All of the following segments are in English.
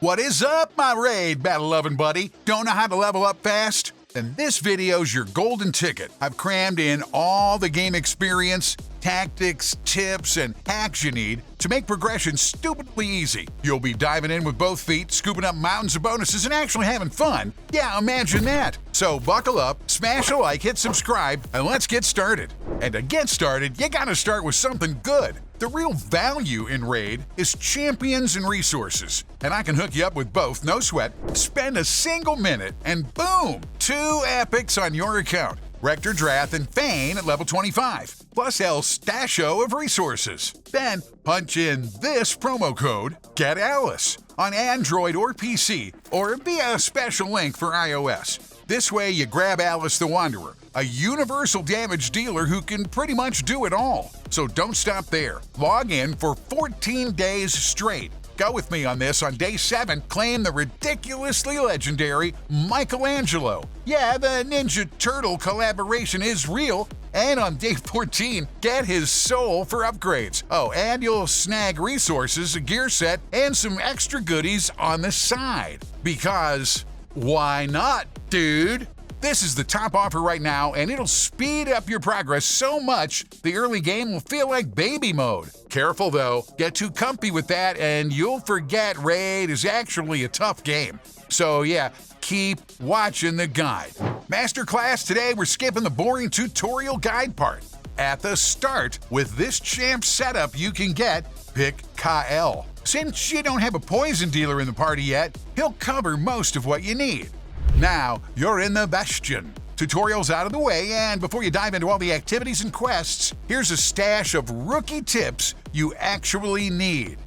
What is up, my raid battle-loving buddy? Don't know how to level up fast? Then this video's your golden ticket. I've crammed in all the game experience, tactics, tips, and hacks you need to make progression stupidly easy. You'll be diving in with both feet, scooping up mountains of bonuses, and actually having fun. Yeah, imagine that. So buckle up, smash a like, hit subscribe, and let's get started. And to get started, you gotta start with something good. The real value in Raid is champions and resources, and I can hook you up with both, no sweat. Spend a single minute, and boom! 2 epics on your account. Rector Drath and Fane at level 25, plus El Stasho of resources. Then punch in this promo code, Get Alice, on Android or PC, or via a special link for iOS. This way you grab Alice the Wanderer, a universal damage dealer who can pretty much do it all. So don't stop there. Log in for 14 days straight. Go with me on this. On day 7, claim the ridiculously legendary Michelangelo. Yeah, the Ninja Turtle collaboration is real. And on day 14, get his soul for upgrades. Oh, and you'll snag resources, a gear set, and some extra goodies on the side. Because why not, dude? This is the top offer right now, and it'll speed up your progress so much the early game will feel like baby mode. Careful though, get too comfy with that and you'll forget Raid is actually a tough game. So yeah, keep watching the guide. Masterclass today, we're skipping the boring tutorial guide part. At the start, with this champ setup you can pick Kyle. Since you don't have a poison dealer in the party yet, he'll cover most of what you need. Now, you're in the Bastion. Tutorial's out of the way, and before you dive into all the activities and quests, here's a stash of rookie tips you actually need.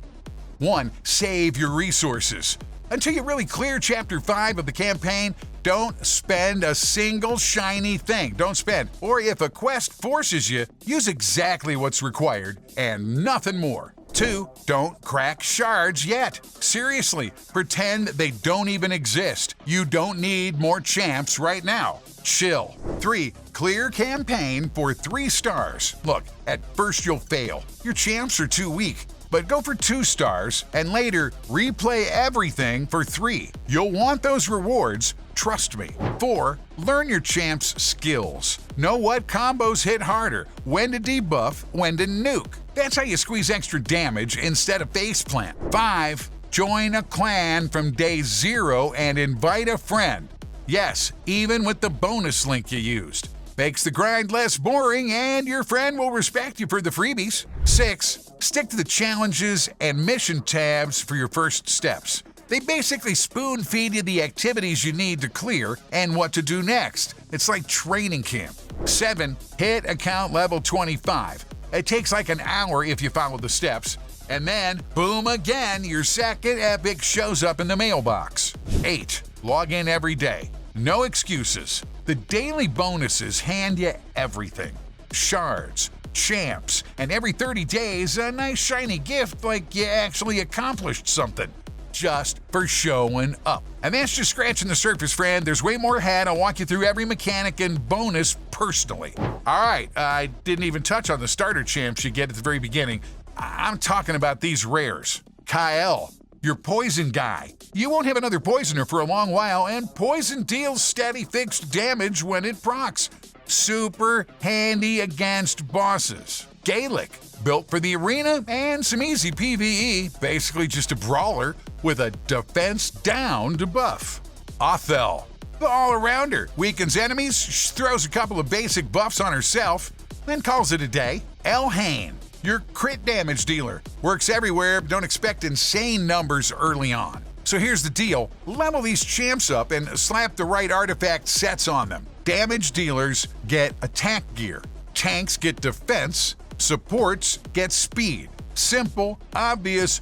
1. Save your resources. Until you really clear Chapter 5 of the campaign, don't spend a single shiny thing. Don't spend. Or if a quest forces you, use exactly what's required and nothing more. 2. Don't crack shards yet. Seriously, pretend they don't even exist. You don't need more champs right now. Chill. 3. Clear campaign for 3 stars. Look, at first you'll fail. Your champs are too weak. But go for 2 stars, and later replay everything for 3. You'll want those rewards, trust me. 4. Learn your champ's skills. Know what combos hit harder, when to debuff, when to nuke. That's how you squeeze extra damage instead of faceplant. 5. Join a clan from day 0 and invite a friend. Yes, even with the bonus link you used. Makes the grind less boring, and your friend will respect you for the freebies. 6. Stick to the challenges and mission tabs for your first steps. They basically spoon-feed you the activities you need to clear and what to do next. It's like training camp. 7. Hit account level 25. It takes like an hour if you follow the steps. And then, boom again, your second epic shows up in the mailbox. 8. Log in every day. No excuses. The daily bonuses hand you everything. Shards, champs, and every 30 days, a nice shiny gift like you actually accomplished something. Just for showing up. And that's just scratching the surface, friend. There's way more ahead. I'll walk you through every mechanic and bonus personally. Alright, I didn't even touch on the starter champs you get at the very beginning. I'm talking about these rares. Kyle, your poison guy. You won't have another poisoner for a long while, and poison deals steady fixed damage when it procs. Super handy against bosses. Gaelic, built for the arena and some easy PvE, basically just a brawler with a defense down debuff. Othel, the all-arounder, weakens enemies, throws a couple of basic buffs on herself, then calls it a day. Elhain, your crit damage dealer, works everywhere, but don't expect insane numbers early on. So here's the deal, level these champs up and slap the right artifact sets on them. Damage dealers get attack gear, tanks get defense, supports get speed. Simple, obvious,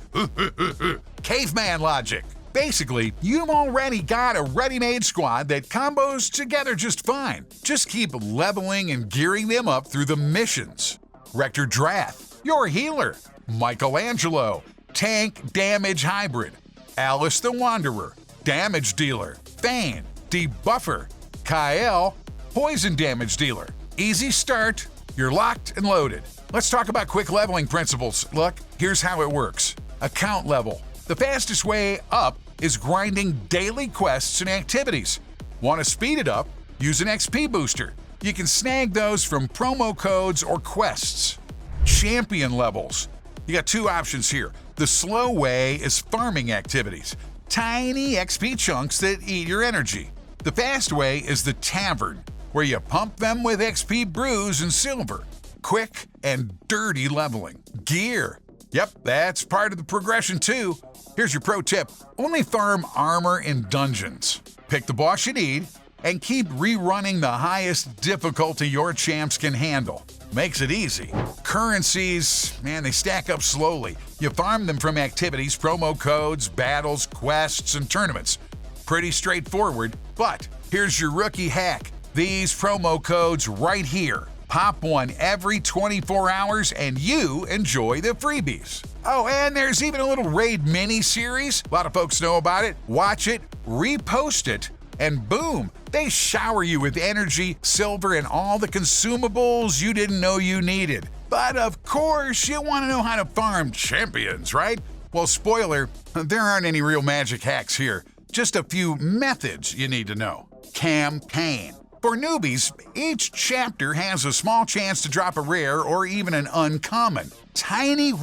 caveman logic. Basically, you've already got a ready-made squad that combos together just fine. Just keep leveling and gearing them up through the missions. Rector Drath, your healer. Michelangelo, tank damage hybrid. Alice the Wanderer, damage dealer. Fane, debuffer. Kyle, poison damage dealer. Easy start, you're locked and loaded. Let's talk about quick leveling principles. Look, here's how it works. Account level. The fastest way up is grinding daily quests and activities. Want to speed it up? Use an XP booster. You can snag those from promo codes or quests. Champion levels. You got two options here. The slow way is farming activities, tiny XP chunks that eat your energy. The fast way is the tavern, where you pump them with XP brews and silver. Quick and dirty leveling. Gear. Yep, that's part of the progression too. Here's your pro tip. Only farm armor in dungeons. Pick the boss you need and keep rerunning the highest difficulty your champs can handle. Makes it easy. Currencies, man, they stack up slowly. You farm them from activities, promo codes, battles, quests, and tournaments. Pretty straightforward, but here's your rookie hack. These promo codes right here. Pop one every 24 hours and you enjoy the freebies. Oh, and there's even a little raid mini-series. A lot of folks know about it. Watch it, repost it, and boom, they shower you with energy, silver, and all the consumables you didn't know you needed. But of course, you want to know how to farm champions, right? Well, spoiler, there aren't any real magic hacks here. Just a few methods you need to know. Campaign. For newbies, each chapter has a small chance to drop a rare or even an uncommon. Tiny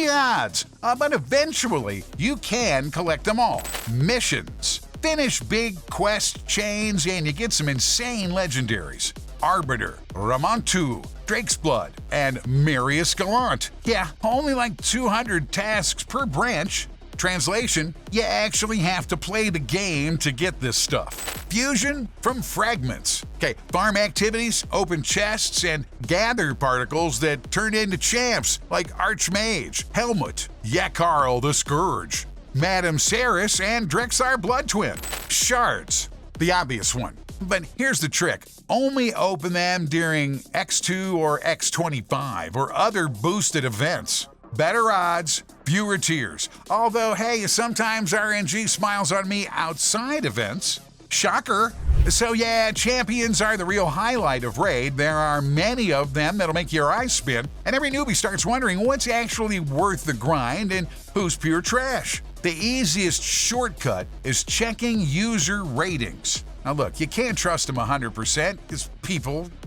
odds, but eventually you can collect them all. Missions. Finish big quest chains and you get some insane legendaries. Arbiter, Ramantu, Drake's Blood, and Marius Gallant. Yeah, only like 200 tasks per branch. Translation, you actually have to play the game to get this stuff. Fusion from fragments. Okay, farm activities, open chests, and gather particles that turn into champs like Archmage, Helmut, Yakarl the Scourge, Madame Ceres, and Drexar Blood Twin. Shards, the obvious one. But here's the trick. Only open them during X2 or X25 or other boosted events. Better odds, fewer tears. Although, hey, sometimes RNG smiles on me outside events. Shocker. So yeah, champions are the real highlight of Raid. There are many of them that'll make your eyes spin, and every newbie starts wondering what's actually worth the grind and who's pure trash. The easiest shortcut is checking user ratings. Now look, you can't trust them 100% because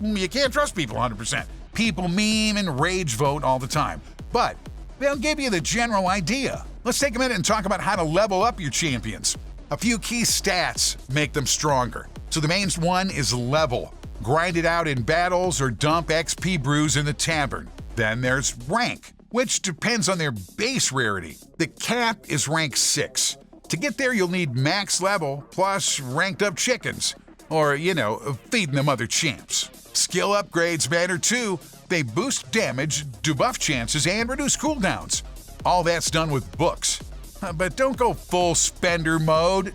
you can't trust people 100%. People meme and rage vote all the time. But they'll give you the general idea. Let's take a minute and talk about how to level up your champions. A few key stats make them stronger. So the main one is level. Grind it out in battles or dump XP brews in the tavern. Then there's rank, which depends on their base rarity. The cap is rank 6. To get there, you'll need max level plus ranked up chickens. Or, feeding them other champs. Skill upgrades matter too. They boost damage, debuff chances, and reduce cooldowns. All that's done with books. But don't go full spender mode.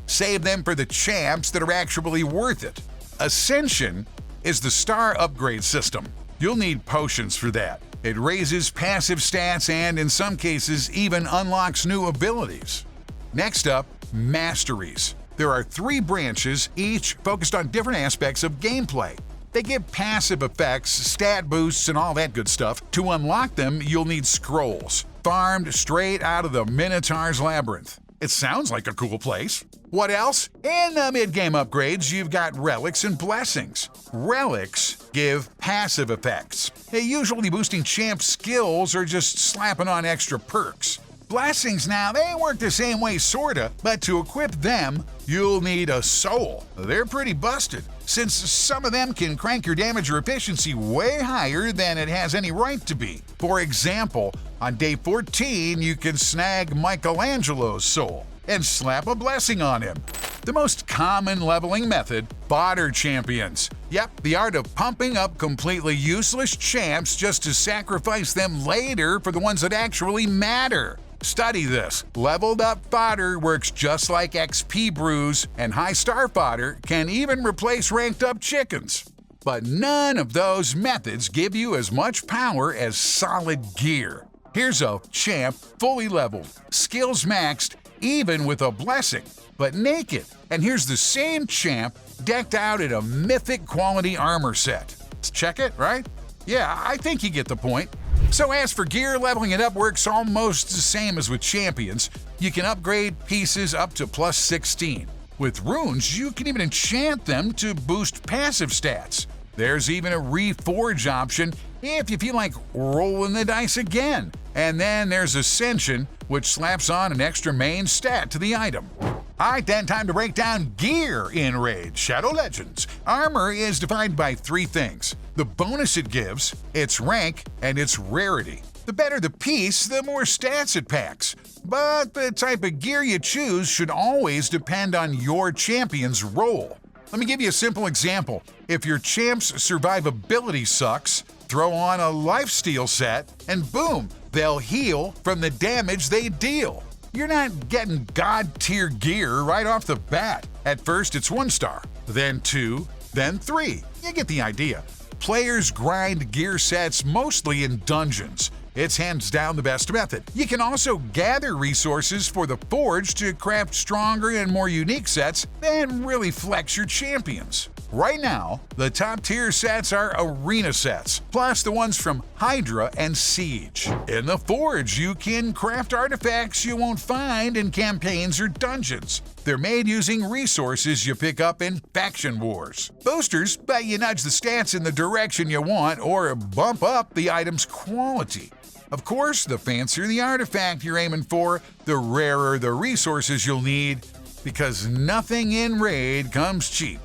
Save them for the champs that are actually worth it. Ascension is the star upgrade system. You'll need potions for that. It raises passive stats and, in some cases, even unlocks new abilities. Next up, masteries. There are 3 branches, each focused on different aspects of gameplay. They give passive effects, stat boosts, and all that good stuff. To unlock them, you'll need scrolls, farmed straight out of the Minotaur's Labyrinth. It sounds like a cool place. What else? In the mid-game upgrades, you've got Relics and Blessings. Relics give passive effects, usually boosting champ skills or just slapping on extra perks. Blessings now, they work the same way sorta, but to equip them, you'll need a soul. They're pretty busted, since some of them can crank your damage or efficiency way higher than it has any right to be. For example, on day 14, you can snag Michelangelo's soul and slap a blessing on him. The most common leveling method, fodder champions. Yep, the art of pumping up completely useless champs just to sacrifice them later for the ones that actually matter. Study this. Leveled up fodder works just like XP brews, and high star fodder can even replace ranked up chickens. But none of those methods give you as much power as solid gear. Here's a champ fully leveled, skills maxed, even with a blessing, but naked. And here's the same champ decked out in a mythic quality armor set. Check it, right? Yeah, I think you get the point. So as for gear, leveling it up works almost the same as with champions. You can upgrade pieces up to plus 16. With runes, you can even enchant them to boost passive stats. There's even a reforge option if you feel like rolling the dice again. And then there's Ascension, which slaps on an extra main stat to the item. Alright then, time to break down gear in Raid Shadow Legends. Armor is defined by three things: the bonus it gives, its rank, and its rarity. The better the piece, the more stats it packs. But the type of gear you choose should always depend on your champion's role. Let me give you a simple example. If your champ's survivability sucks, throw on a lifesteal set, and boom, they'll heal from the damage they deal. You're not getting god-tier gear right off the bat. At first, it's 1 star, then 2, then 3. You get the idea. Players grind gear sets mostly in dungeons. It's hands down the best method. You can also gather resources for the Forge to craft stronger and more unique sets, then really flex your champions. Right now, the top tier sets are arena sets, plus the ones from Hydra and Siege. In the Forge, you can craft artifacts you won't find in campaigns or dungeons. They're made using resources you pick up in faction wars. Boosters let you nudge the stats in the direction you want or bump up the item's quality. Of course, the fancier the artifact you're aiming for, the rarer the resources you'll need, because nothing in Raid comes cheap.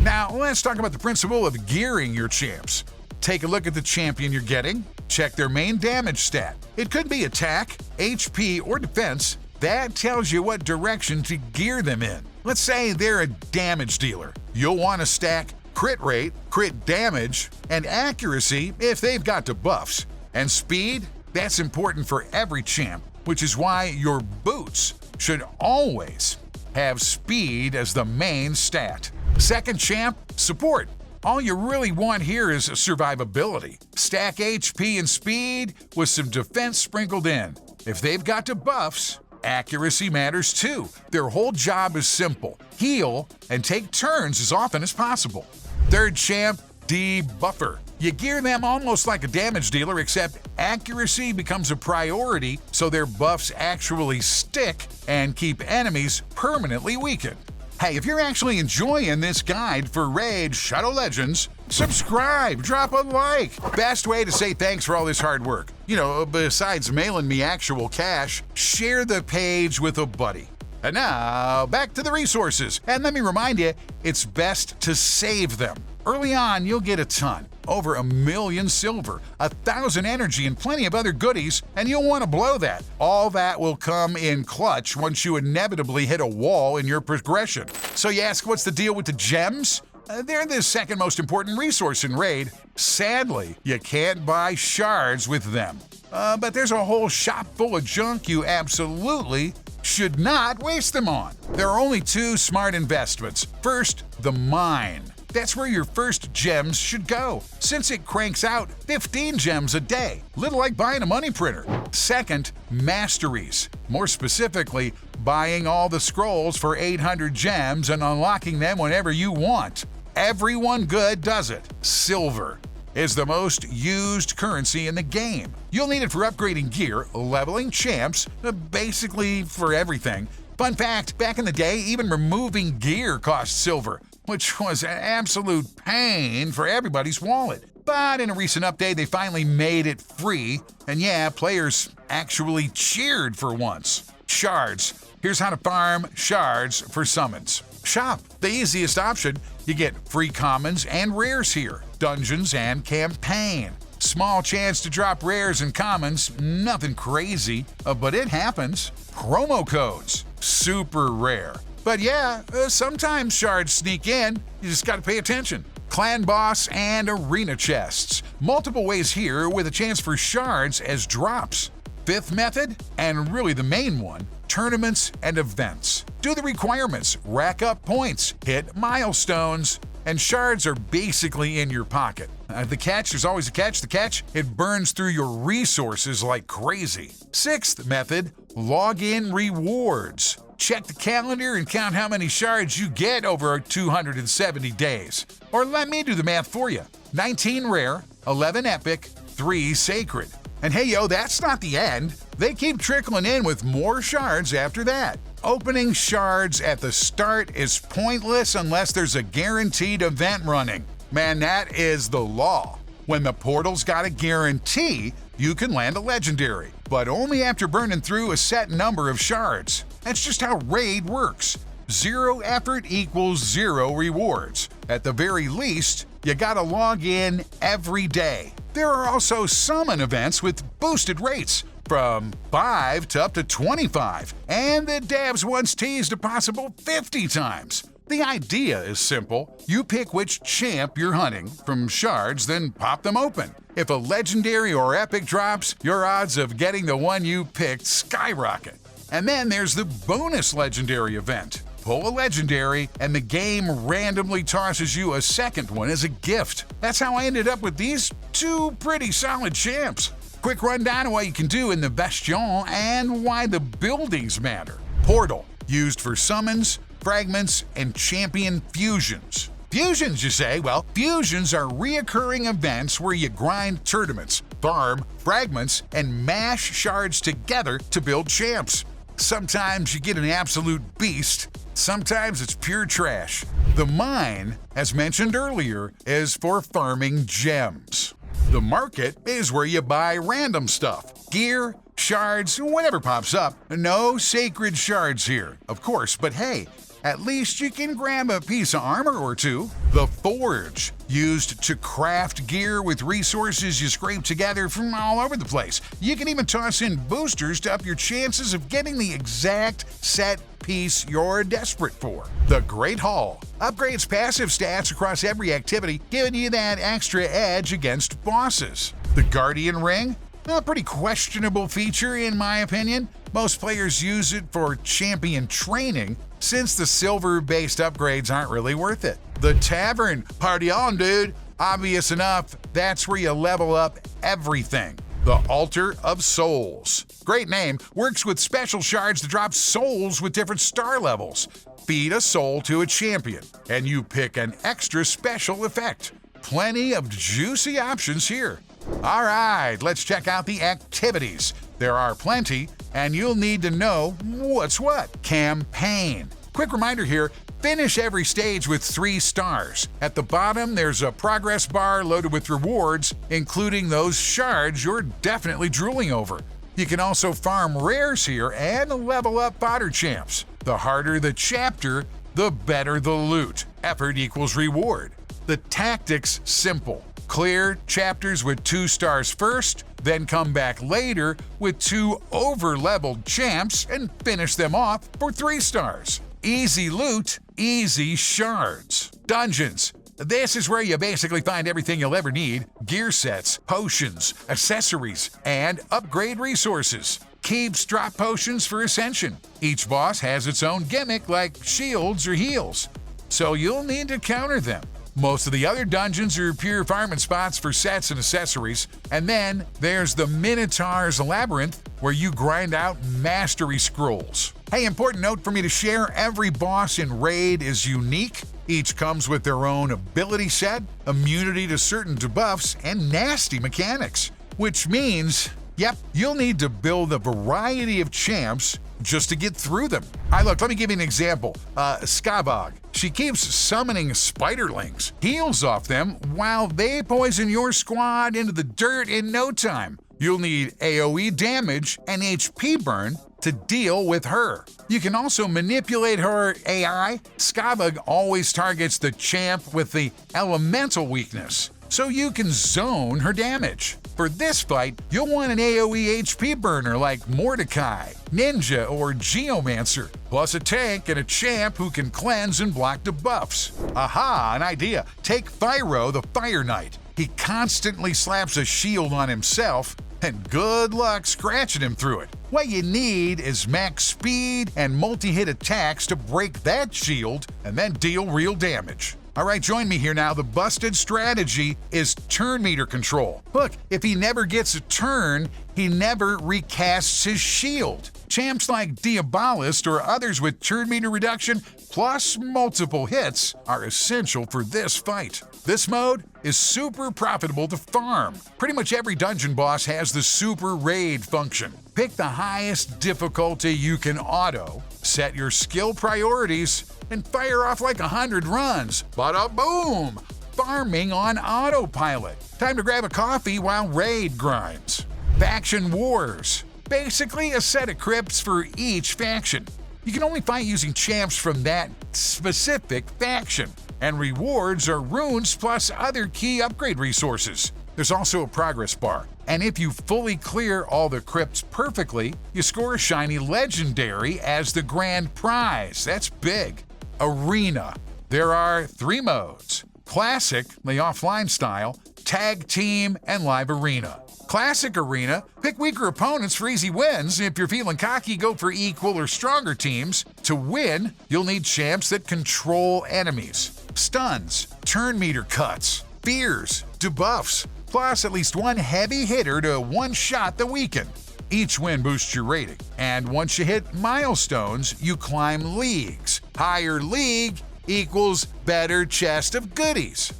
Now, let's talk about the principle of gearing your champs. Take a look at the champion you're getting. Check their main damage stat. It could be attack, HP, or defense. That tells you what direction to gear them in. Let's say they're a damage dealer. You'll want to stack crit rate, crit damage, and accuracy if they've got debuffs. And speed? That's important for every champ, which is why your boots should always have speed as the main stat. Second champ, support. All you really want here is survivability. Stack HP and speed with some defense sprinkled in. If they've got debuffs, accuracy matters too. Their whole job is simple: heal and take turns as often as possible. Third champ, debuffer. You gear them almost like a damage dealer, except accuracy becomes a priority so their buffs actually stick and keep enemies permanently weakened. Hey, if you're actually enjoying this guide for Raid Shadow Legends, subscribe, drop a like. Best way to say thanks for all this hard work. Besides mailing me actual cash, share the page with a buddy. And now, back to the resources. And let me remind you, it's best to save them. Early on, you'll get a ton. Over 1 million silver, 1,000 energy, and plenty of other goodies, and you'll want to blow that. All that will come in clutch once you inevitably hit a wall in your progression. So you ask, what's the deal with the gems? They're the second most important resource in Raid. Sadly, you can't buy shards with them. But there's a whole shop full of junk you absolutely should not waste them on. There are only 2 smart investments. First, the mine. That's where your first gems should go, since it cranks out 15 gems a day, little like buying a money printer. Second, masteries. More specifically, buying all the scrolls for 800 gems and unlocking them whenever you want. Everyone good does it. Silver is the most used currency in the game. You'll need it for upgrading gear, leveling champs, basically for everything. Fun fact, back in the day, even removing gear cost silver, which was an absolute pain for everybody's wallet. But in a recent update, they finally made it free, and yeah, players actually cheered for once. Shards. Here's how to farm shards for summons. Shop, the easiest option. You get free commons and rares here, dungeons and campaign. Small chance to drop rares and commons, nothing crazy, but it happens. Promo codes, super rare. But yeah, sometimes shards sneak in, you just gotta pay attention. Clan boss and arena chests. Multiple ways here with a chance for shards as drops. Fifth method, and really the main one, tournaments and events. Do the requirements, rack up points, hit milestones, and shards are basically in your pocket. The catch, there's always a catch. The catch, it burns through your resources like crazy. Sixth method, login rewards. Check the calendar and count how many shards you get over 270 days. Or let me do the math for you. 19 rare, 11 epic, 3 sacred. And hey yo, that's not the end. They keep trickling in with more shards after that. Opening shards at the start is pointless unless there's a guaranteed event running. Man, that is the law. When the portal's got a guarantee, you can land a legendary, but only after burning through a set number of shards. That's just how Raid works. 0 effort equals 0 rewards. At the very least, you gotta log in every day. There are also summon events with boosted rates, from 5 to up to 25, and the devs once teased a possible 50 times. The idea is simple. You pick which champ you're hunting from shards, then pop them open. If a legendary or epic drops, your odds of getting the one you picked skyrocket. And then there's the bonus legendary event. Pull a legendary, and the game randomly tosses you a second one as a gift. That's how I ended up with these two pretty solid champs. Quick rundown of what you can do in the Bastion and why the buildings matter. Portal, used for summons, fragments, and champion fusions. Fusions, you say? Well, fusions are reoccurring events where you grind tournaments, farm, fragments, and mash shards together to build champs. Sometimes you get an absolute beast, sometimes it's pure trash. The mine, as mentioned earlier, is for farming gems. The market is where you buy random stuff, gear, shards, whatever pops up. No sacred shards here, of course, but hey, at least you can grab a piece of armor or two. The forge, used to craft gear with resources you scrape together from all over the place. You can even toss in boosters to up your chances of getting the exact set piece you're desperate for. The Great Hall upgrades passive stats across every activity, giving you that extra edge against bosses. The Guardian Ring, a pretty questionable feature in my opinion. Most players use it for champion training, since the silver-based upgrades aren't really worth it. The Tavern, party on dude! Obvious enough, that's where you level up everything. The Altar of Souls. Great name, works with special shards to drop souls with different star levels. Feed a soul to a champion, and you pick an extra special effect. Plenty of juicy options here. Alright, let's check out the activities. There are plenty, and you'll need to know what's what. Campaign. Quick reminder here, finish every stage with 3 stars. At the bottom, there's a progress bar loaded with rewards, including those shards you're definitely drooling over. You can also farm rares here and level up fodder champs. The harder the chapter, the better the loot. Effort equals reward. The tactics simple. Clear chapters with 2 stars first, then come back later with 2 over-leveled champs and finish them off for 3 stars. Easy loot, easy shards. Dungeons. This is where you basically find everything you'll ever need: gear sets, potions, accessories, and upgrade resources. Keeps drop potions for ascension. Each boss has its own gimmick like shields or heals, so you'll need to counter them. Most of the other dungeons are pure farming spots for sets and accessories. And then there's the Minotaur's Labyrinth, where you grind out mastery scrolls. Hey, important note for me to share, every boss in Raid is unique. Each comes with their own ability set, immunity to certain debuffs, and nasty mechanics. Which means, yep, you'll need to build a variety of champs just to get through them. Look, let me give you an example. Skavog. She keeps summoning spiderlings, heals off them, while they poison your squad into the dirt in no time. You'll need AoE damage and HP burn to deal with her. You can also manipulate her AI. Skavog always targets the champ with the elemental weakness, so you can zone her damage. For this fight, you'll want an AoE HP burner like Mordecai, Ninja, or Geomancer, plus a tank and a champ who can cleanse and block debuffs. Aha, an idea. Take Fyro the Fire Knight. He constantly slaps a shield on himself, and good luck scratching him through it. What you need is max speed and multi-hit attacks to break that shield and then deal real damage. Alright, join me here now. The busted strategy is turn meter control. Look, if he never gets a turn, he never recasts his shield. Champs like Diabolist or others with turn meter reduction plus multiple hits are essential for this fight. This mode is super profitable to farm. Pretty much every dungeon boss has the super raid function. Pick the highest difficulty you can auto, set your skill priorities, and fire off like 100 runs. Bada boom! Farming on autopilot. Time to grab a coffee while raid grinds. Faction Wars. Basically a set of crypts for each faction. You can only fight using champs from that specific faction, and rewards are runes plus other key upgrade resources. There's also a progress bar, and if you fully clear all the crypts perfectly, you score a shiny legendary as the grand prize. That's big. Arena. There are 3 modes: Classic, the offline style, Tag Team, and Live Arena. Classic Arena, pick weaker opponents for easy wins. If you're feeling cocky, go for equal or stronger teams. To win, you'll need champs that control enemies. Stuns, turn meter cuts, fears, debuffs, plus at least one heavy hitter to one-shot the weaken. Each win boosts your rating, and once you hit milestones, you climb leagues. Higher league equals better chest of goodies.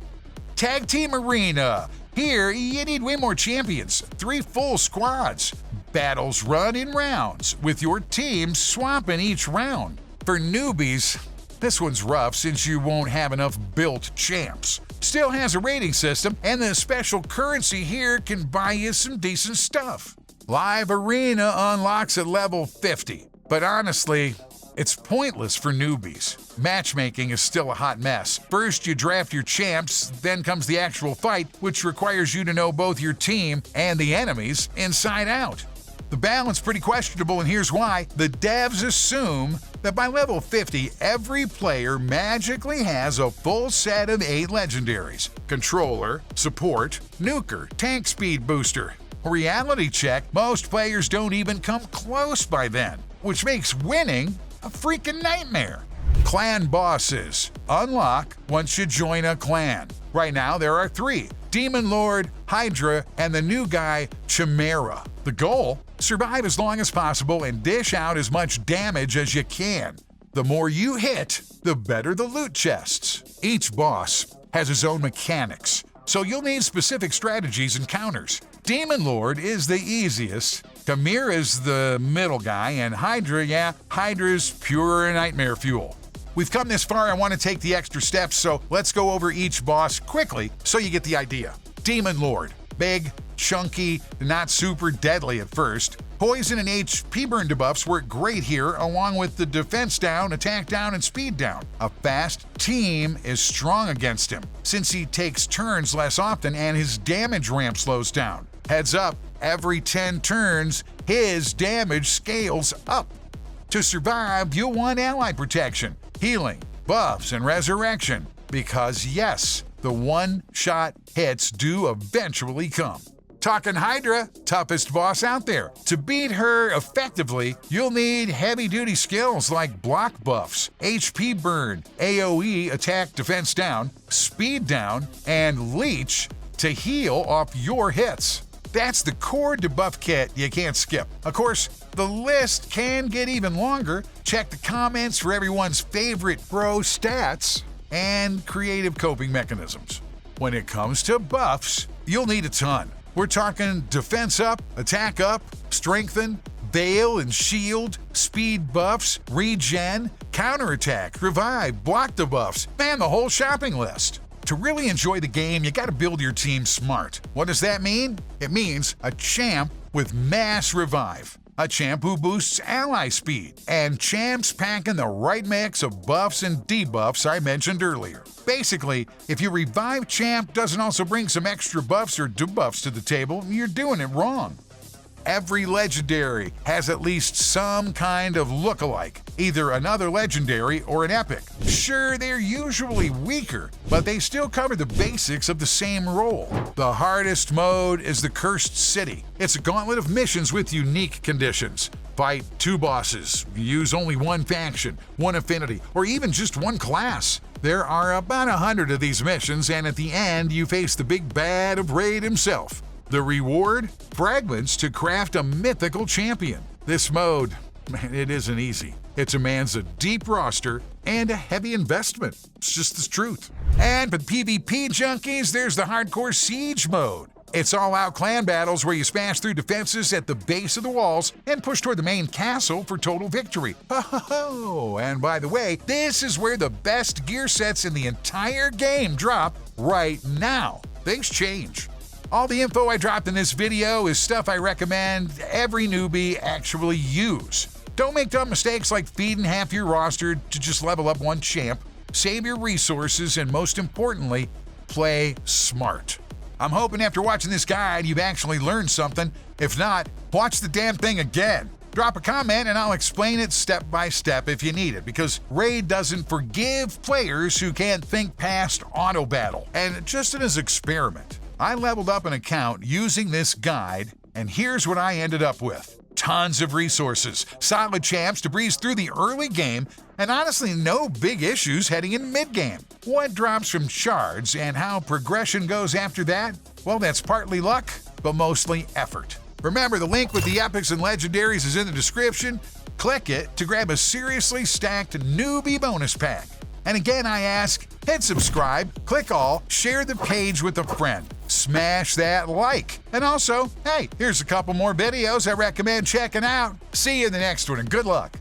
Tag Team Arena. Here, you need way more champions, 3 full squads. Battles run in rounds, with your team swapping each round. For newbies, this one's rough since you won't have enough built champs. Still has a rating system, and the special currency here can buy you some decent stuff. Live Arena unlocks at level 50, but honestly, it's pointless for newbies. Matchmaking is still a hot mess. First, you draft your champs, then comes the actual fight, which requires you to know both your team and the enemies inside out. The balance pretty questionable, and here's why. The devs assume that by level 50, every player magically has a full set of 8 legendaries: Controller, Support, Nuker, Tank Speed Booster. Reality check, most players don't even come close by then, which makes winning a freaking nightmare. Clan bosses unlock once you join a clan. Right now there are 3: Demon Lord, Hydra, and the new guy, Chimera. The goal? Survive as long as possible and dish out as much damage as you can. The more you hit, the better the loot chests. Each boss has his own mechanics, so you'll need specific strategies and counters. Demon Lord is the easiest, Chimera's the middle guy, and Hydra's pure nightmare fuel. We've come this far, I want to take the extra steps, so let's go over each boss quickly so you get the idea. Demon Lord. Big, chunky, not super deadly at first. Poison and HP burn debuffs work great here, along with the defense down, attack down, and speed down. A fast team is strong against him, since he takes turns less often and his damage ramp slows down. Heads up, every 10 turns, his damage scales up. To survive, you'll want ally protection, healing, buffs, and resurrection, because yes, the one-shot hits do eventually come. Talking Hydra, toughest boss out there. To beat her effectively, you'll need heavy-duty skills like block buffs, HP burn, AoE attack defense down, speed down, and leech to heal off your hits. That's the core debuff kit you can't skip. Of course, the list can get even longer. Check the comments for everyone's favorite pro stats and creative coping mechanisms. When it comes to buffs, you'll need a ton. We're talking defense up, attack up, strengthen, veil and shield, speed buffs, regen, counterattack, revive, block debuffs, man, the whole shopping list. To really enjoy the game, you gotta build your team smart. What does that mean? It means a champ with mass revive, a champ who boosts ally speed, and champs packing the right mix of buffs and debuffs I mentioned earlier. Basically, if your revive champ doesn't also bring some extra buffs or debuffs to the table, you're doing it wrong. Every legendary has at least some kind of lookalike, either another legendary or an epic. Sure, they're usually weaker, but they still cover the basics of the same role. The hardest mode is the Cursed City. It's a gauntlet of missions with unique conditions. Fight 2 bosses, use only one faction, one affinity, or even just one class. There are about 100 of these missions, and at the end, you face the big bad of Raid himself. The reward? Fragments to craft a mythical champion. This mode Man, it isn't easy. It demands a deep roster and a heavy investment. It's just the truth. And for PvP junkies, there's the hardcore siege mode. It's all-out clan battles where you smash through defenses at the base of the walls and push toward the main castle for total victory. Oh, and by the way, this is where the best gear sets in the entire game drop right now. Things change. All the info I dropped in this video is stuff I recommend every newbie actually use. Don't make dumb mistakes like feeding half your roster to just level up one champ. Save your resources and most importantly, play smart. I'm hoping after watching this guide you've actually learned something. If not, watch the damn thing again. Drop a comment and I'll explain it step by step if you need it, because Raid doesn't forgive players who can't think past auto battle. And just as an experiment, I leveled up an account using this guide, and here's what I ended up with. Tons of resources, solid champs to breeze through the early game, and honestly no big issues heading in mid-game. What drops from shards and how progression goes after that? Well, that's partly luck, but mostly effort. Remember, the link with the epics and legendaries is in the description. Click it to grab a seriously stacked newbie bonus pack. And again, I ask, hit subscribe, click all, share the page with a friend, smash that like. And also, hey, here's a couple more videos I recommend checking out. See you in the next one, and good luck.